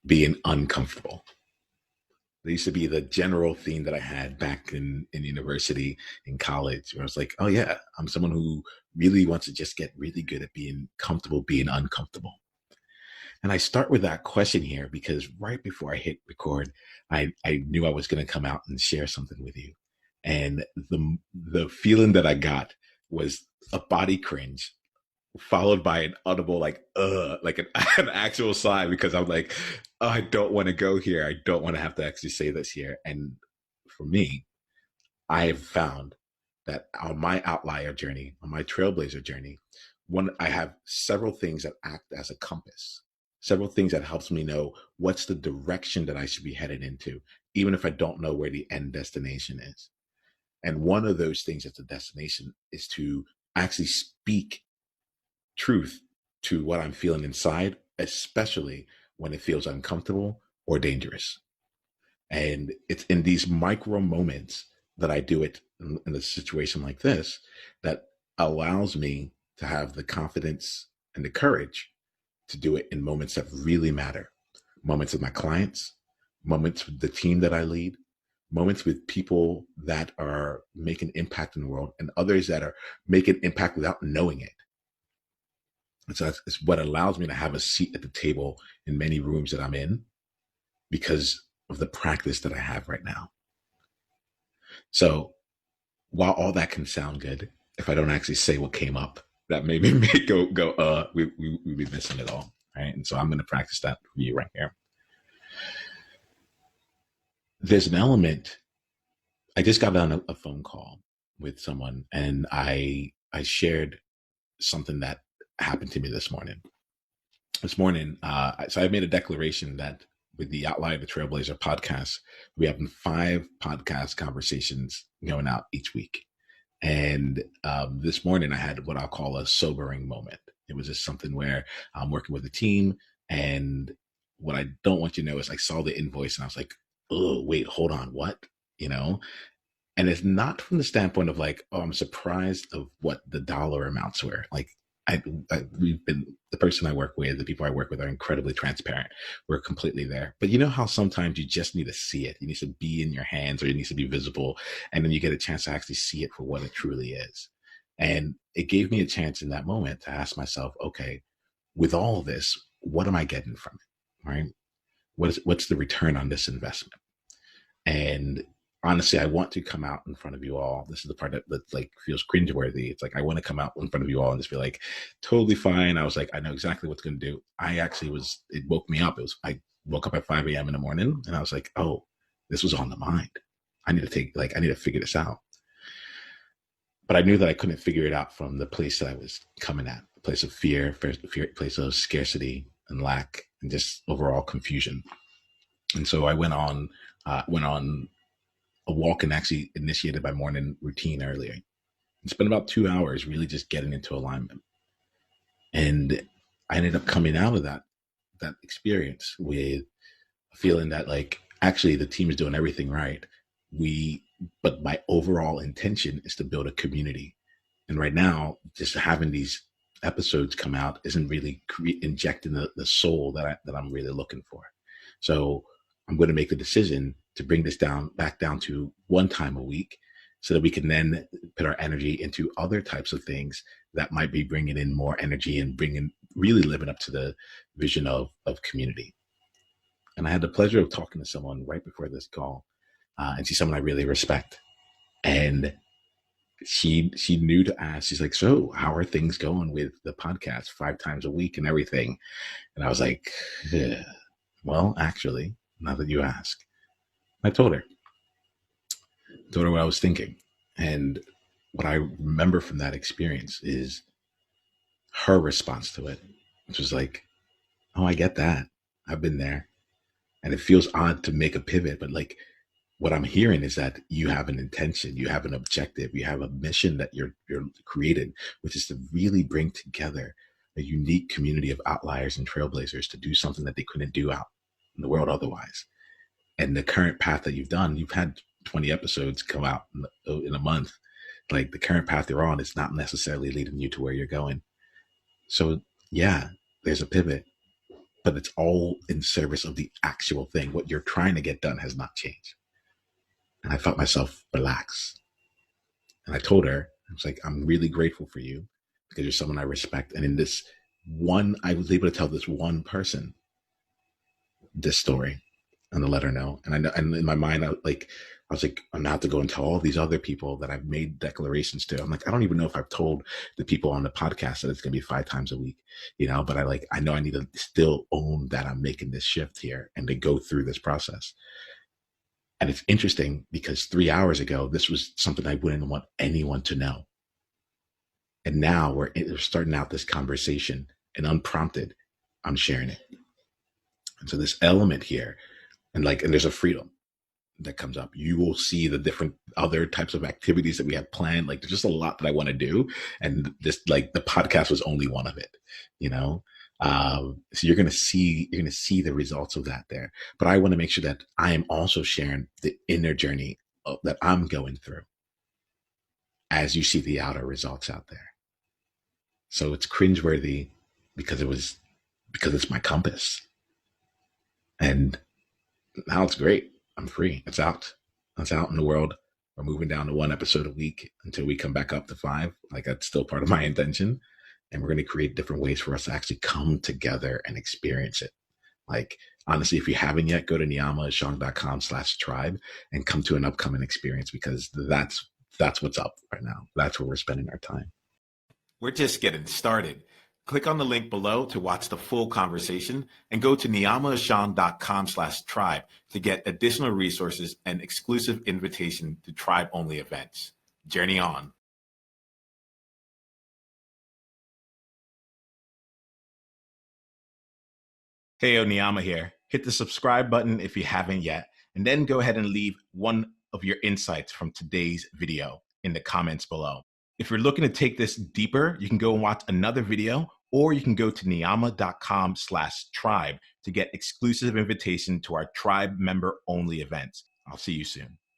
being uncomfortable. That used to be the general theme that I had back in university, in college, where I was like, oh yeah, I'm someone who really wants to just get really good at being comfortable, being uncomfortable. And I start with that question here because right before I hit record, I knew I was going to come out and share something with you. And the feeling that I got was a body cringe followed by an audible like an actual sigh because I'm like, oh, I don't want to go here. I don't want to have to actually say this here. And for me, I have found that on my outlier journey, on my trailblazer journey, I have several things that act as a compass, several things that helps me know what's the direction that I should be headed into, even if I don't know where the end destination is. And one of those things at the destination is to actually speak truth to what I'm feeling inside, especially when it feels uncomfortable or dangerous. And it's in these micro moments that I do it in a situation like this that allows me to have the confidence and the courage to do it in moments that really matter. Moments with my clients, moments with the team that I lead, moments with people that are making impact in the world, and others that are making impact without knowing it. And so it's what allows me to have a seat at the table in many rooms that I'm in because of the practice that I have right now. So while all that can sound good, if I don't actually say what came up, that maybe may we'd be missing it all. Right. And so I'm going to practice that for you right here. There's an element. I just got on a phone call with someone and I shared something that happened to me this morning. So I made a declaration that with the Outlier the Trailblazer podcast, we have 5 podcast conversations going out each week. And this morning I had what I'll call a sobering moment. It was just something where I'm working with a team, and what I don't want you to know is I saw the invoice and I was like, oh, wait, hold on, what? You know? And it's not from the standpoint of like, oh, I'm surprised of what the dollar amounts were. Like, we've been, the person I work with, the people I work with are incredibly transparent. We're completely there. But you know how sometimes you just need to see it. You need to be in your hands, or it needs to be visible. And then you get a chance to actually see it for what it truly is. And it gave me a chance in that moment to ask myself, okay, with all this, what am I getting from it? Right? What's the return on this investment? And honestly, I want to come out in front of you all. This is the part that like feels cringeworthy. It's like, I want to come out in front of you all and just be like, totally fine. I was like, I know exactly what's going to do. It woke me up. I woke up at 5 a.m. in the morning and I was like, oh, this was on the mind. I need to figure this out. But I knew that I couldn't figure it out from the place that I was coming at, a place of fear, place of scarcity and lack and just overall confusion. And so I went on a walk and actually initiated my morning routine earlier. And spent about 2 hours really just getting into alignment. And I ended up coming out of that experience with a feeling that like, actually the team is doing everything right. But my overall intention is to build a community. And right now, just having these episodes come out isn't really injecting the soul that I'm really looking for. So I'm going to make the decision to bring this back down to 1 time a week so that we can then put our energy into other types of things that might be bringing in more energy and really living up to the vision of community. And I had the pleasure of talking to someone right before this call, and she's someone I really respect. And she knew to ask, she's like, so how are things going with the podcast 5 times a week and everything? And I was like, yeah. Well, actually, now that you ask, I told her what I was thinking. And what I remember from that experience is her response to it, which was like, oh, I get that. I've been there. And it feels odd to make a pivot, but like what I'm hearing is that you have an intention, you have an objective, you have a mission that you're created, which is to really bring together a unique community of outliers and trailblazers to do something that they couldn't do out in the world otherwise. And the current path that you've done, you've had 20 episodes come out in a month. Like the current path you're on is not necessarily leading you to where you're going. So yeah, there's a pivot. but it's all in service of the actual thing. What you're trying to get done has not changed. And I felt myself relax. And I told her, I was like, I'm really grateful for you because you're someone I respect. And in this one, I was able to tell this one person this story and to let her know. And I know, and in my mind, I was like, I'm not to go and tell all these other people that I've made declarations to. I'm like, I don't even know if I've told the people on the podcast that it's going to be 5 times a week, but I know I need to still own that I'm making this shift here and to go through this process. And it's interesting because 3 hours ago, this was something I wouldn't want anyone to know. And now we're starting out this conversation, and unprompted, I'm sharing it. And so this element here, and there's a freedom that comes up. You will see the different other types of activities that we have planned. There's just a lot that I want to do. And this, the podcast was only one of it, so you're going to see the results of that there. But I want to make sure that I am also sharing the inner journey that I'm going through as you see the outer results out there. So it's cringeworthy because it's my compass. And now it's great. I'm free. It's out. It's out in the world. We're moving down to 1 episode a week until we come back up to 5. That's still part of my intention. And we're going to create different ways for us to actually come together and experience it. Honestly, if you haven't yet, go to niiamahashong.com/tribe and come to an upcoming experience, because that's what's up right now. That's where we're spending our time. We're just getting started. Click on the link below to watch the full conversation and go to niiamahashong.com/tribe to get additional resources and exclusive invitation to tribe-only events. Journey on. Heyo, Niiamah here. Hit the subscribe button if you haven't yet, and then go ahead and leave one of your insights from today's video in the comments below. If you're looking to take this deeper, you can go and watch another video, or you can go to niiamah.com/tribe to get exclusive invitation to our tribe member only events. I'll see you soon.